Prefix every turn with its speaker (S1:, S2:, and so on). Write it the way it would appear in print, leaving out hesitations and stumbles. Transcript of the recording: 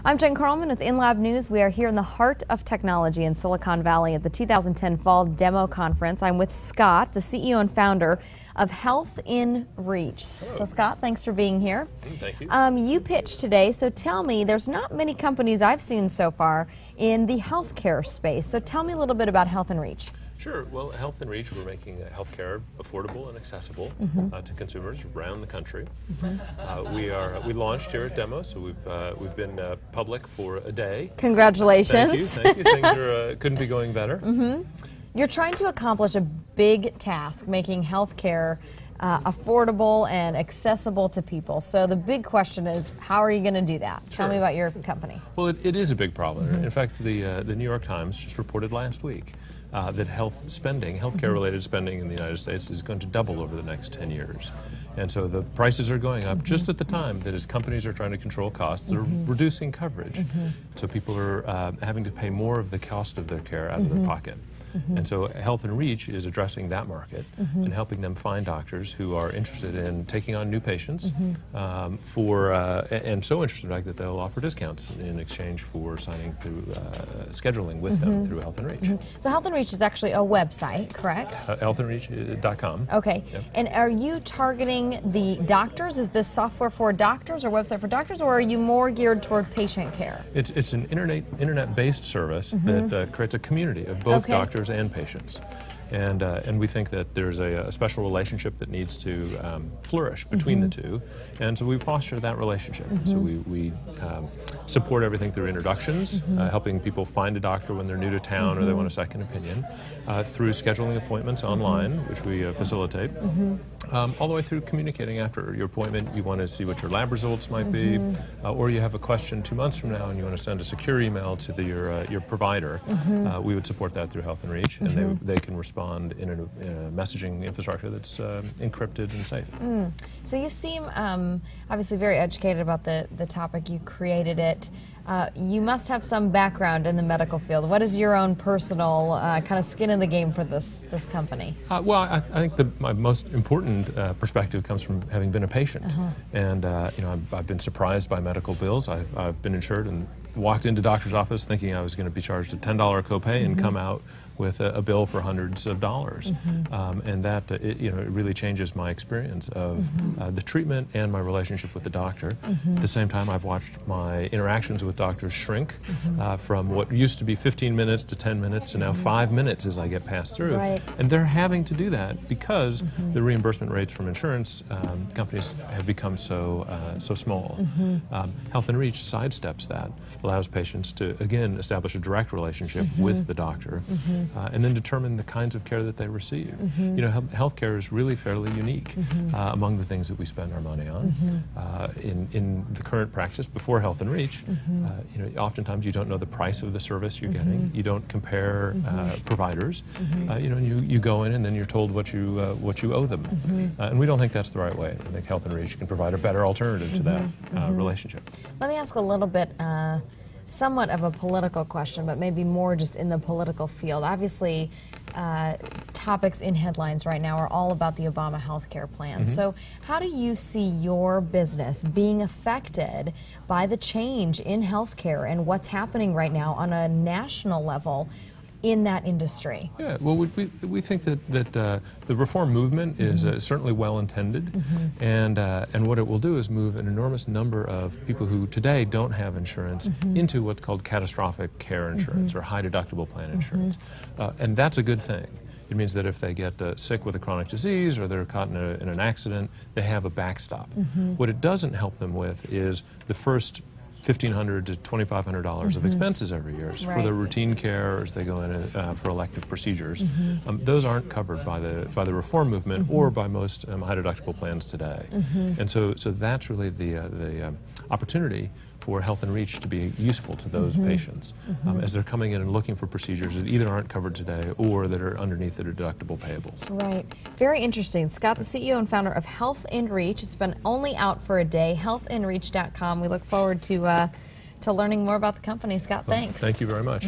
S1: I'm Jen Carlman with InLab News. We are here in the heart of technology in Silicon Valley at the 2010 Fall Demo Conference. I'm with Scott, the CEO and founder of HealthinReach.
S2: Hello.
S1: So Scott, thanks for being here.
S2: Thank you.
S1: You pitched today, so tell me, there's not many companies I've seen so far in the healthcare space. So tell me a little bit about HealthinReach.
S2: Sure. Well, HealthinReach, we're making healthcare affordable and accessible to consumers around the country. We launched here at Demo, so we've been public for a day.
S1: Congratulations.
S2: Thank you. Things couldn't be going better.
S1: You're trying to accomplish a big task, making healthcare affordable and accessible to people. So the big question is, how are you going to do that?
S2: Sure.
S1: Tell me about your company.
S2: Well, it is a big problem. In fact, the New York Times just reported last week that healthcare-related spending in the United States is going to double over the next 10 years. And so the prices are going up just at the time that as companies are trying to control costs, they're reducing coverage. So people are having to pay more of the cost of their care out of their pocket. And so HealthinReach is addressing that market and helping them find doctors who are interested in taking on new patients and so interested in fact that they'll offer discounts in exchange for signing through scheduling with them through HealthinReach.
S1: So HealthinReach is actually a website, correct?
S2: HealthinReach.com.
S1: Okay.
S2: Yep.
S1: And are you targeting the doctors? Is this software for doctors or website for doctors, or are you more geared toward patient care?
S2: It's an internet-based service that creates a community of both doctors and patients. And we think that there's a special relationship that needs to flourish between the two, and so we foster that relationship. So we support everything through introductions, helping people find a doctor when they're new to town or they want a second opinion, through scheduling appointments online, which we facilitate, all the way through communicating after your appointment. You want to see what your lab results might be, or you have a question 2 months from now and you want to send a secure email to your provider. We would support that through HealthinReach, and they can respond in a messaging infrastructure that's encrypted and safe.
S1: So you seem obviously very educated about the topic. You created it. You must have some background in the medical field. What is your own personal kind of skin in the game for this company?
S2: Well, I think my most important perspective comes from having been a patient. And I've been surprised by medical bills. I've been insured and walked into doctor's office thinking I was going to be charged a $10 copay and come out with a bill for hundreds of dollars. And that it really changes my experience of the treatment and my relationship with the doctor. At the same time, I've watched my interactions with doctors shrink from what used to be 15 minutes to 10 minutes to now 5 minutes as I get passed through. And they're having to do that because the reimbursement rates from insurance companies have become so small. HealthinReach sidesteps that, allows patients to, again, establish a direct relationship with the doctor, and then determine the kinds of care that they receive. Healthcare is really fairly unique among the things that we spend our money on. In the current practice, before HealthinReach, oftentimes you don't know the price of the service you're getting. You don't compare providers. You go in and then you're told what you owe them. And we don't think that's the right way. I think HealthinReach can provide a better alternative to that relationship.
S1: Let me ask a little bit somewhat of a political question, but maybe more just in the political field. Obviously, topics in headlines right now are all about the Obama health care plan. So how do you see your business being affected by the change in healthcare and what's happening right now on a national level in that industry?
S2: Yeah, well, we think that the reform movement is certainly well intended, and what it will do is move an enormous number of people who today don't have insurance into what's called catastrophic care insurance or high deductible plan insurance, and that's a good thing. It means that if they get sick with a chronic disease or they're caught in an accident, they have a backstop. What it doesn't help them with is the first $1,500 to $2,500 of expenses every year for their routine care, or as they go in for elective procedures. Those aren't covered by the reform movement or by most high deductible plans today. And so that's really the opportunity for HealthinReach to be useful to those patients as they're coming in and looking for procedures that either aren't covered today or that are underneath their deductible payables.
S1: Right. Very interesting. Scott, the CEO and founder of HealthinReach. It's been only out for a day. HealthinReach.com. We look forward to learning more about the company. Scott, thanks.
S2: Thank you very much.